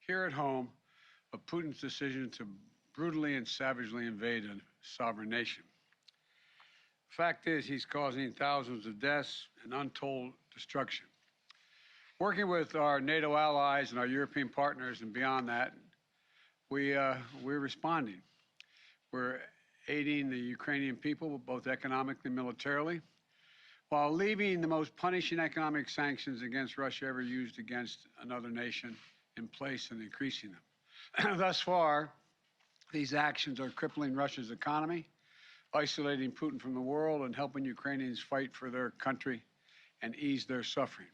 here at home of Putin's decision to brutally and savagely invade a sovereign nation. The fact is, he's causing thousands of deaths and untold destruction. Working with our NATO allies and our European partners and beyond that, we're responding. We're aiding the Ukrainian people, both economically and militarily, while leaving the most punishing economic sanctions against Russia ever used against another nation in place and increasing them. Thus far, these actions are crippling Russia's economy, isolating Putin from the world, and helping Ukrainians fight for their country and ease their suffering.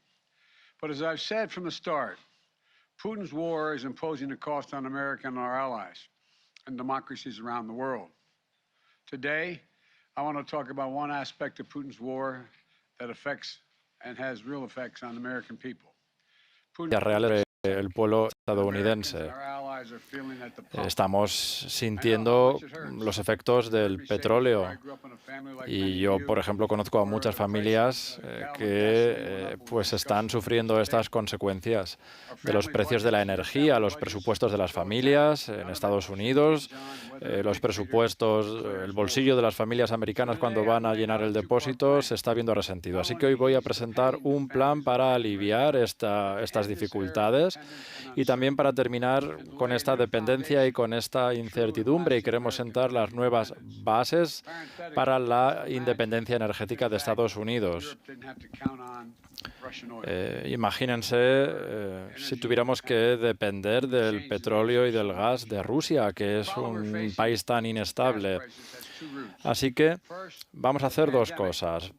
But as I've said from the start, Putin's war is imposing a cost on America and our allies and democracies around the world. Today, I want to talk about one aspect of Putin's war that affects and has real effects on the American people. Reales del pueblo estadounidense. Estamos sintiendo los efectos del petróleo y yo, por ejemplo, conozco a muchas familias que pues están sufriendo estas consecuencias de los precios de la energía, los presupuestos de las familias en Estados Unidos, los presupuestos, el bolsillo de las familias americanas cuando van a llenar el depósito se está viendo resentido. Así que hoy voy a presentar un plan para aliviar estas dificultades y también para terminar con esta dependencia y con esta incertidumbre, y queremos sentar las nuevas bases para la independencia energética de Estados Unidos. Imagínense si tuviéramos que depender del petróleo y del gas de Rusia, que es un país tan inestable. Así que vamos a hacer dos cosas.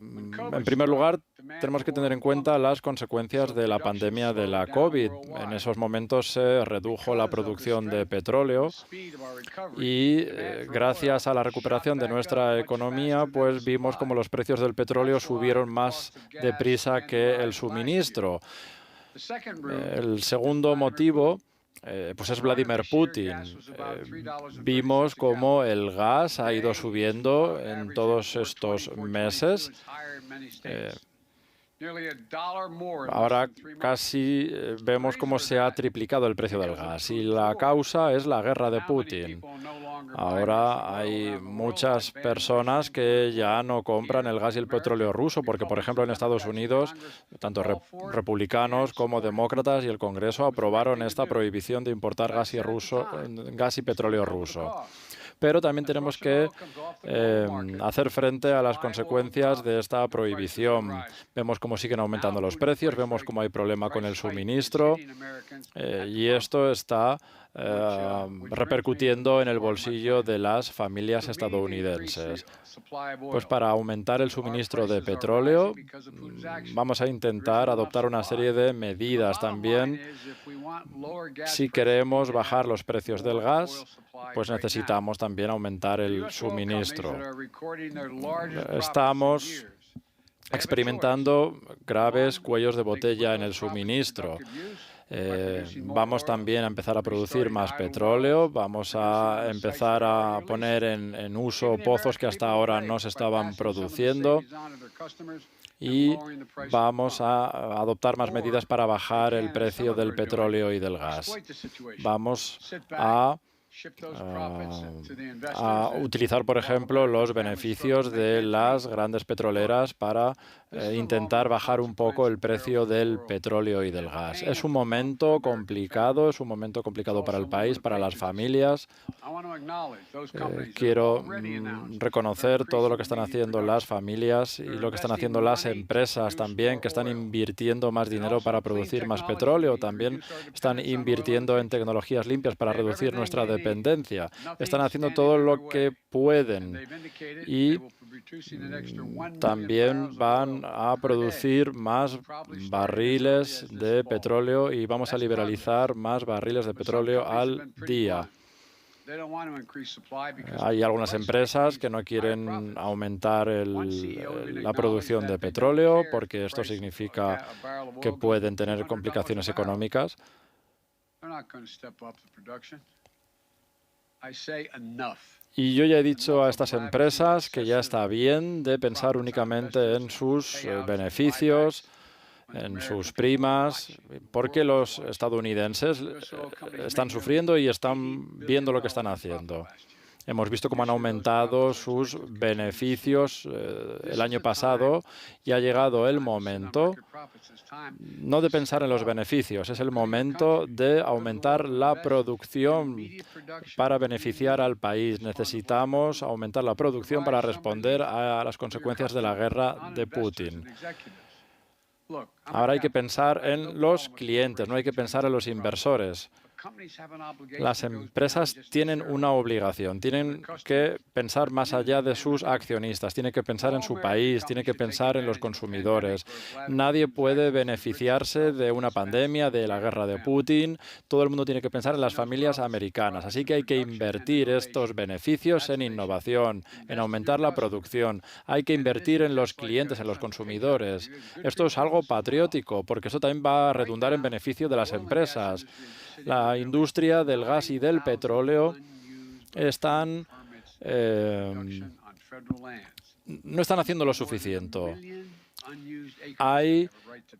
En primer lugar, tenemos que tener en cuenta las consecuencias de la pandemia de la COVID. En esos momentos se redujo la producción de petróleo y gracias a la recuperación de nuestra economía, pues vimos como los precios del petróleo subieron más deprisa que el suministro. El segundo motivo pues es Vladímir Putin. Vimos cómo el gas ha ido subiendo en todos estos meses. Ahora casi vemos cómo se ha triplicado el precio del gas y la causa es la guerra de Putin. Ahora hay muchas personas que ya no compran el gas y el petróleo ruso porque, por ejemplo, en Estados Unidos, tanto republicanos como demócratas y el Congreso aprobaron esta prohibición de importar gas y petróleo ruso. Pero también tenemos que hacer frente a las consecuencias de esta prohibición. Vemos cómo siguen aumentando los precios, vemos cómo hay problema con el suministro y esto está repercutiendo en el bolsillo de las familias estadounidenses. Pues para aumentar el suministro de petróleo vamos a intentar adoptar una serie de medidas también. Si queremos bajar los precios del gas, pues necesitamos también aumentar el suministro. Estamos experimentando graves cuellos de botella en el suministro. Vamos también a empezar a producir más petróleo, vamos a empezar a poner en uso pozos que hasta ahora no se estaban produciendo y vamos a adoptar más medidas para bajar el precio del petróleo y del gas. Vamos a utilizar, por ejemplo, los beneficios de las grandes petroleras para intentar bajar un poco el precio del petróleo y del gas. Es un momento complicado para el país, para las familias. Quiero reconocer todo lo que están haciendo las familias y lo que están haciendo las empresas también, que están invirtiendo más dinero para producir más petróleo. También están invirtiendo en tecnologías limpias para reducir nuestra dependencia. Están haciendo todo lo que pueden y también van a producir más barriles de petróleo y vamos a liberalizar más barriles de petróleo al día. Hay algunas empresas que no quieren aumentar la producción de petróleo porque esto significa que pueden tener complicaciones económicas. Y yo ya he dicho a estas empresas que ya está bien de pensar únicamente en sus beneficios. en sus primas, porque los estadounidenses están sufriendo y están viendo lo que están haciendo. Hemos visto cómo han aumentado sus beneficios el año pasado y ha llegado el momento no de pensar en los beneficios, es el momento de aumentar la producción para beneficiar al país. Necesitamos aumentar la producción para responder a las consecuencias de la guerra de Putin. Ahora hay que pensar en los clientes, no hay que pensar en los inversores. Las empresas tienen una obligación, tienen que pensar más allá de sus accionistas, tienen que pensar en su país, tienen que pensar en los consumidores. Nadie puede beneficiarse de una pandemia, de la guerra de Putin. Todo el mundo tiene que pensar en las familias americanas. Así que hay que invertir estos beneficios en innovación, en aumentar la producción. Hay que invertir en los clientes, en los consumidores. Esto es algo patriótico, porque eso también va a redundar en beneficio de las empresas. La industria del gas y del petróleo no están haciendo lo suficiente. Hay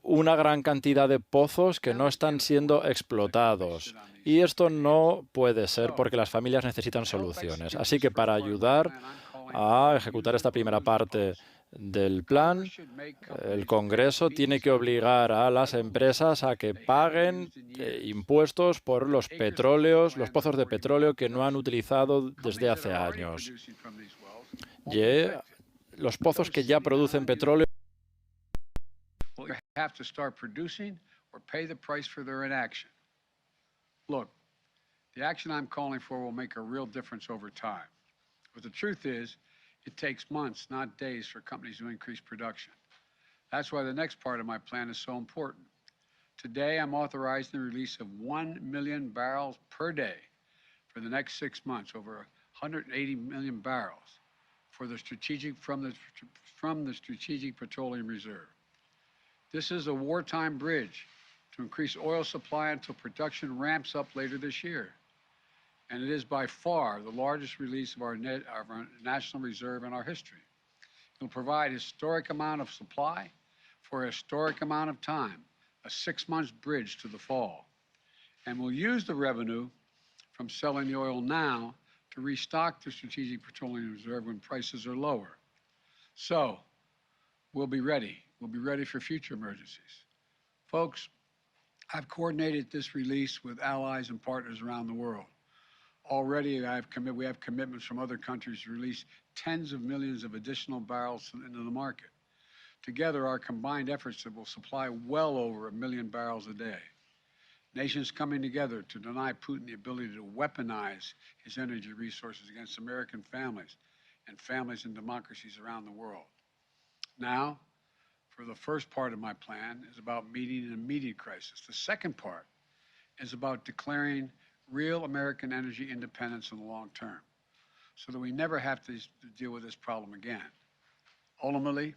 una gran cantidad de pozos que no están siendo explotados. Y esto no puede ser porque las familias necesitan soluciones. Así que para ayudar a ejecutar esta primera parte del plan, el Congreso tiene que obligar a las empresas a que paguen impuestos por los pozos de petróleo que no han utilizado desde hace años. Y los pozos que ya producen petróleo have to start producing or pay the price for their inaction. Look, the action I'm calling for will make a real difference over time. But the truth is, it takes months, not days, for companies to increase production. That's why the next part of my plan is so important. Today, I'm authorizing the release of 1 million barrels per day for the next 6 months, over 180 million barrels from the Strategic Petroleum Reserve. This is a wartime bridge to increase oil supply until production ramps up later this year. And it is by far the largest release of our national reserve in our history. It will provide a historic amount of supply for a historic amount of time, a 6-month bridge to the fall. And we'll use the revenue from selling the oil now to restock the Strategic Petroleum Reserve when prices are lower. So we'll be ready. We'll be ready for future emergencies. Folks, I've coordinated this release with allies and partners around the world. Already, we have commitments from other countries to release tens of millions of additional barrels into the market. Together, our combined efforts will supply well over 1 million barrels a day. Nations coming together to deny Putin the ability to weaponize his energy resources against American families and families and democracies around the world. Now, for the first part of my plan is about meeting an immediate crisis. The second part is about declaring real American energy independence in the long term so that we never have to deal with this problem again. Ultimately,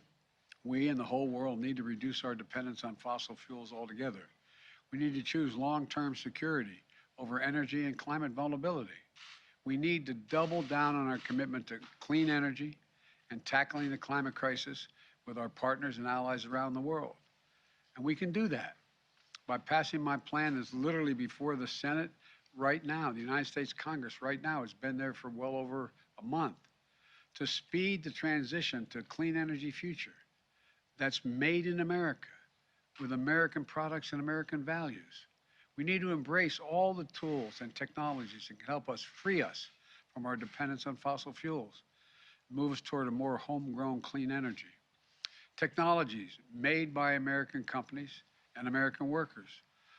we and the whole world need to reduce our dependence on fossil fuels altogether. We need to choose long-term security over energy and climate vulnerability. We need to double down on our commitment to clean energy and tackling the climate crisis with our partners and allies around the world. And we can do that by passing my plan that's literally before the Senate right now. The United States Congress right now has been there for well over a month to speed the transition to a clean energy future that's made in America with American products and American values. We need to embrace all the tools and technologies that can help us free us from our dependence on fossil fuels, move us toward a more homegrown clean energy. Technologies made by American companies and American workers,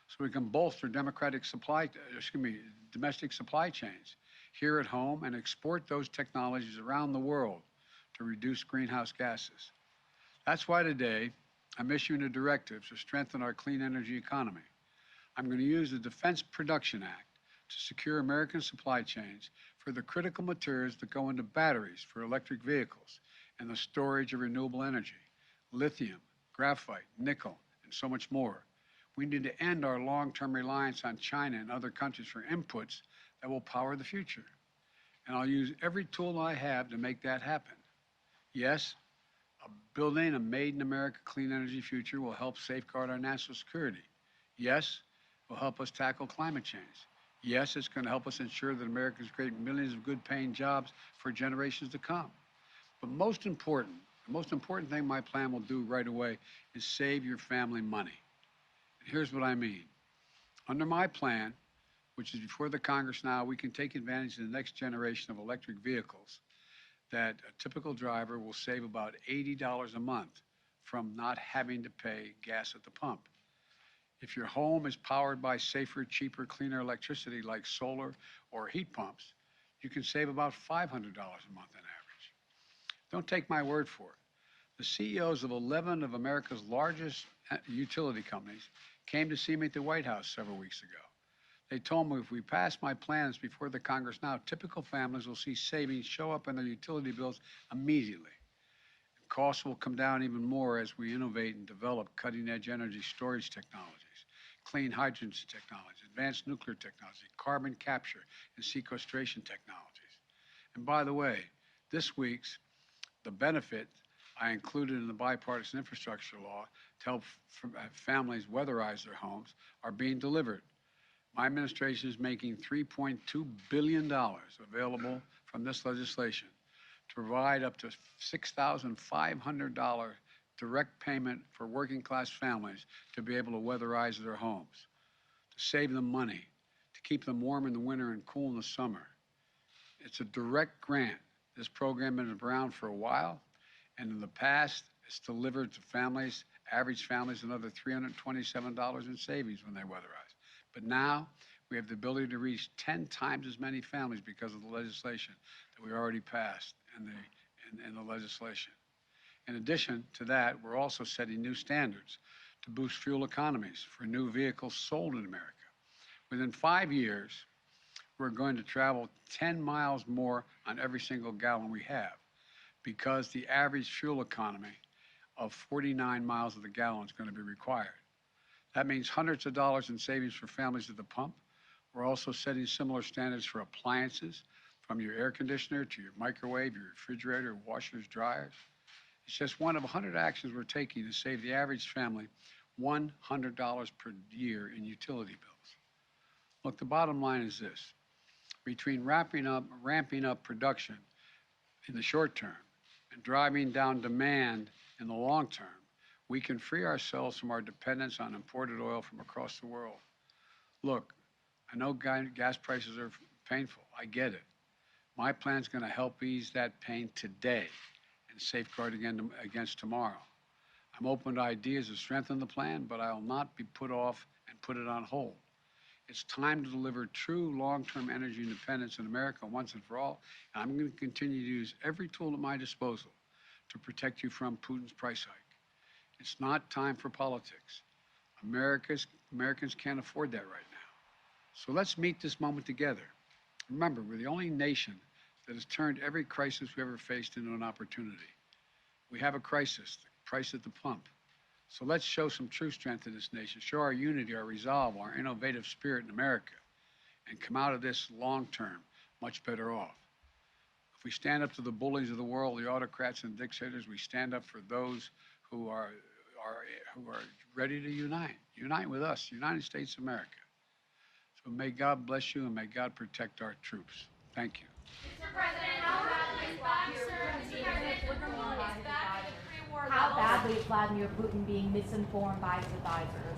so we can bolster domestic supply chains here at home and export those technologies around the world to reduce greenhouse gases. That's why today I'm issuing a directive to strengthen our clean energy economy. I'm going to use the Defense Production Act to secure American supply chains for the critical materials that go into batteries for electric vehicles and the storage of renewable energy. Lithium, graphite, nickel, and so much more. We need to end our long-term reliance on China and other countries for inputs that will power the future. And I'll use every tool I have to make that happen. Yes, Building a made-in-America clean energy future will help safeguard our national security. Yes, it will help us tackle climate change. Yes, it's going to help us ensure that Americans create millions of good-paying jobs for generations to come. But the most important thing my plan will do right away is save your family money. And here's what I mean. Under my plan, which is before the Congress now, we can take advantage of the next generation of electric vehicles that a typical driver will save about $80 a month from not having to pay gas at the pump. If your home is powered by safer, cheaper, cleaner electricity like solar or heat pumps, you can save about $500 a month on average. Don't take my word for it. The CEOs of 11 of America's largest utility companies came to see me at the White House several weeks ago. They told me if we pass my plans before the Congress now, typical families will see savings show up in their utility bills immediately. Costs will come down even more as we innovate and develop cutting-edge energy storage technologies, clean hydrogen technologies, advanced nuclear technology, carbon capture and sequestration technologies. And by the way, this week's the benefit I included in the bipartisan infrastructure law to help families weatherize their homes are being delivered. My administration is making $3.2 billion available from this legislation to provide up to $6,500 direct payment for working class families to be able to weatherize their homes, to save them money, to keep them warm in the winter and cool in the summer. It's a direct grant. This program has been around for a while, and in the past, it's delivered to families, average families, another $327 in savings when they weatherize. But now we have the ability to reach 10 times as many families because of the legislation that we already passed in the legislation. In addition to that, we're also setting new standards to boost fuel economies for new vehicles sold in America. Within 5 years, we're going to travel 10 miles more on every single gallon we have because the average fuel economy of 49 miles of the gallon is going to be required. That means hundreds of dollars in savings for families at the pump. We're also setting similar standards for appliances, from your air conditioner to your microwave, your refrigerator, washers, dryers. It's just one of 100 actions we're taking to save the average family $100 per year in utility bills. Look, the bottom line is this. Between ramping up production in the short term and driving down demand in the long term, we can free ourselves from our dependence on imported oil from across the world. Look, I know gas prices are painful. I get it. My plan's going to help ease that pain today and safeguard against tomorrow. I'm open to ideas to strengthen the plan, but I will not be put off and put it on hold. It's time to deliver true long-term energy independence in America once and for all, and I'm going to continue to use every tool at my disposal to protect you from Putin's price hike. It's not time for politics. Americans can't afford that right now. So let's meet this moment together. Remember, we're the only nation that has turned every crisis we ever faced into an opportunity. We have a crisis, the price at the pump. So let's show some true strength in this nation, show our unity, our resolve, our innovative spirit in America, and come out of this long-term much better off. If we stand up to the bullies of the world, the autocrats and dictators, we stand up for those who are ready to unite with us, United States of America. So may God bless you and may God protect our troops. Thank you. Mr. President, how badly is Vladimir Putin being misinformed by his advisors?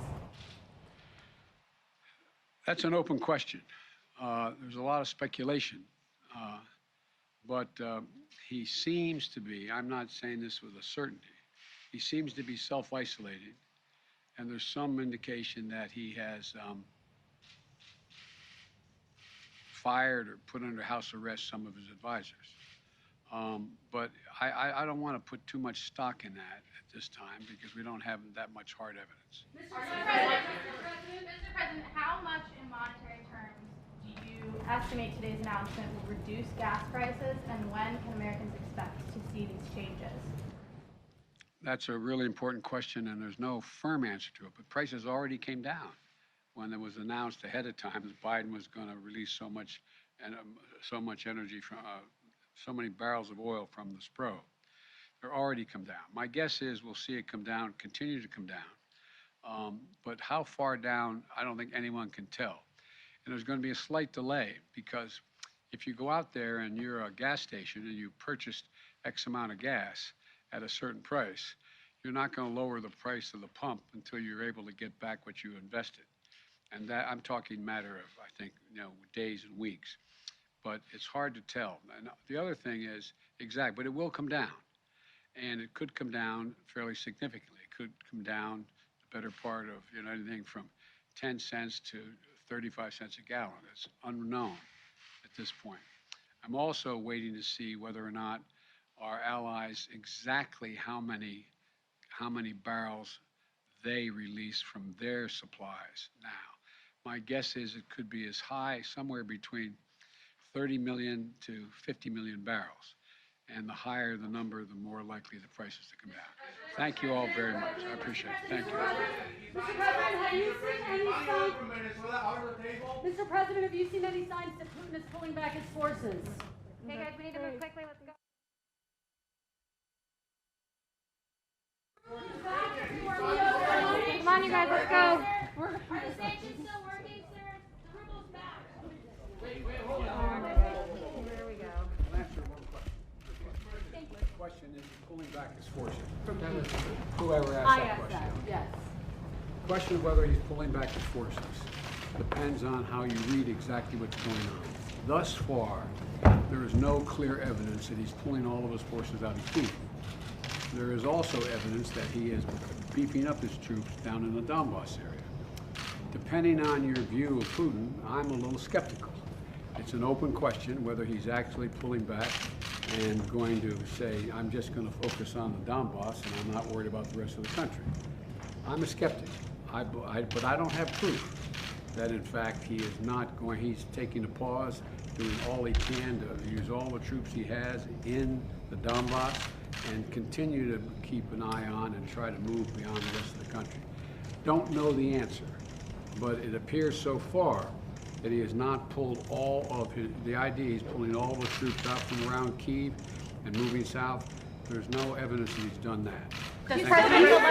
That's an open question. There's a lot of speculation, but he seems to be, I'm not saying this with a certainty, he seems to be self-isolating, and there's some indication that he has fired or put under house arrest some of his advisors. But I don't want to put too much stock in that at this time because we don't have that much hard evidence. Mr. President, how much in monetary terms do you estimate today's announcement will reduce gas prices, and when can Americans expect to see these changes? That's a really important question, and there's no firm answer to it, but prices already came down when it was announced ahead of time that Biden was going to release so much energy from so many barrels of oil from the Spro. They're already come down. My guess is we'll see it come down, continue to come down. But how far down, I don't think anyone can tell. And there's going to be a slight delay because if you go out there and you're a gas station and you purchased X amount of gas at a certain price, you're not going to lower the price of the pump until you're able to get back what you invested. And that, I'm talking matter of, I think, days and weeks. But it's hard to tell. And the other thing is, but it will come down. And it could come down fairly significantly. It could come down the better part of, anything from 10 cents to 35 cents a gallon. It's unknown at this point. I'm also waiting to see whether or not our allies exactly how many barrels they release from their supplies now. My guess is it could be as high, somewhere between 30 million to 50 million barrels. And the higher the number, the more likely the prices to come down. Thank you all very much. I appreciate it. Thank you. Mr. President, have you seen any signs that Putin is pulling back his forces? Okay, guys, we need to move quickly. Let's go. Come on, you guys, let's go. Are the sanctions still working, sir? The ruble's back. Wait, hold on. Here we go. I'll answer one question. The question is pulling back his forces. Whoever asked that question. Yes. The question of whether he's pulling back his forces depends on how you read exactly what's going on. Thus far, there is no clear evidence that he's pulling all of his forces out of Kyiv. There is also evidence that he is beefing up his troops down in the Donbass area. Depending on your view of Putin, I'm a little skeptical. It's an open question whether he's actually pulling back and going to say, I'm just going to focus on the Donbass and I'm not worried about the rest of the country. I'm a skeptic, but I don't have proof that in fact he is not going, he's taking a pause, doing all he can to use all the troops he has in the Donbass and continue to keep an eye on and try to move beyond the rest of the country. Don't know the answer, but it appears so far that he has not pulled all of the idea he's pulling all the troops out from around Kyiv and moving south. There's no evidence that he's done that. Does President